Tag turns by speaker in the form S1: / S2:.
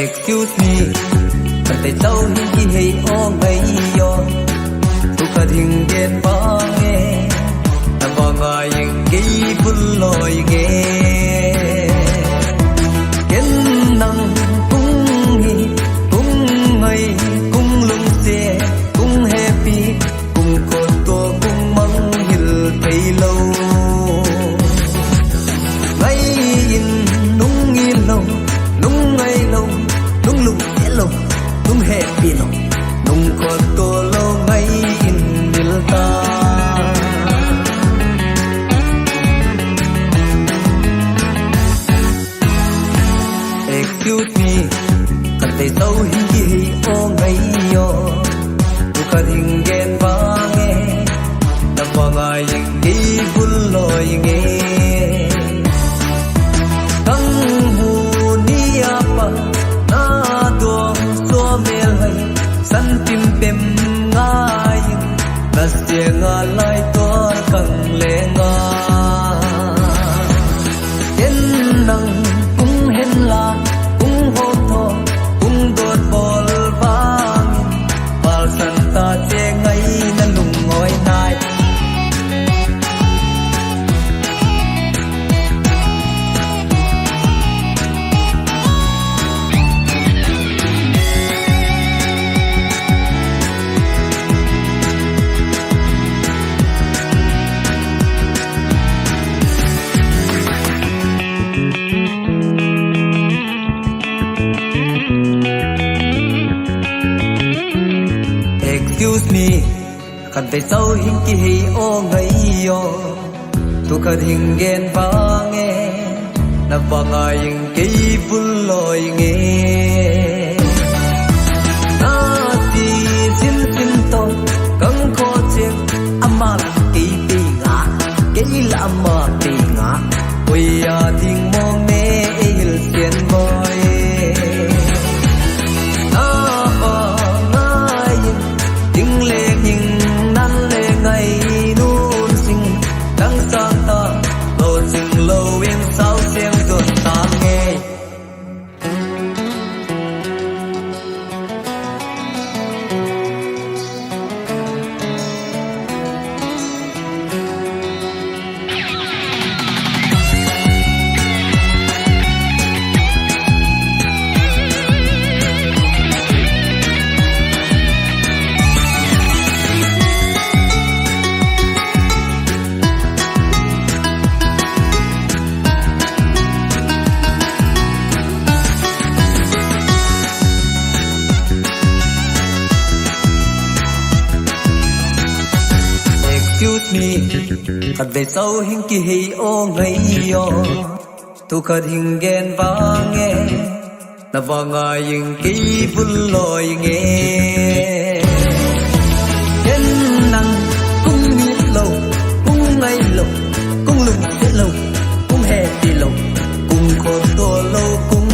S1: Excuse me, kan tay tao hindi hay o ngayon. Tukating gen pange, nabangayang gay buloy nge. Gen nang kung hi, kung ngay, kung lungse, kung happy, kung koto, kung manghil kay lâu. Ngayon nung ilaw, nung ngaylaw, nung lungelaw, nung happy law, nung koto law ngayon nilta. Excuse me, katay tao hindi o ngayon. Tukating gen bange, nabangayang di buloy nge. Kang huniya pa na doang suamelay, san pimpem ngayon, nasya ngalay tuar kang lenga. Yan nang kung henla, kung hoto, kung dot bol bangin, palsan ta che ngay na lungoy nai. Excuse me, kan tay tao hindi hay o ngayon. Tukating gen bange, nabangayang kay buloy nge. Nati sin to, kang kocheng amal kay tinga, kay lama tinga. Kuya ding mong ne il sien boy. Excuse me, kan tay tao hindi hay o ngayon. Tukating gen bange, nabangayang kay buloy nge. Gen nang kung ngitlaw, kung ngaylaw, kung lungelaw, kung happy law, kung koto law, kung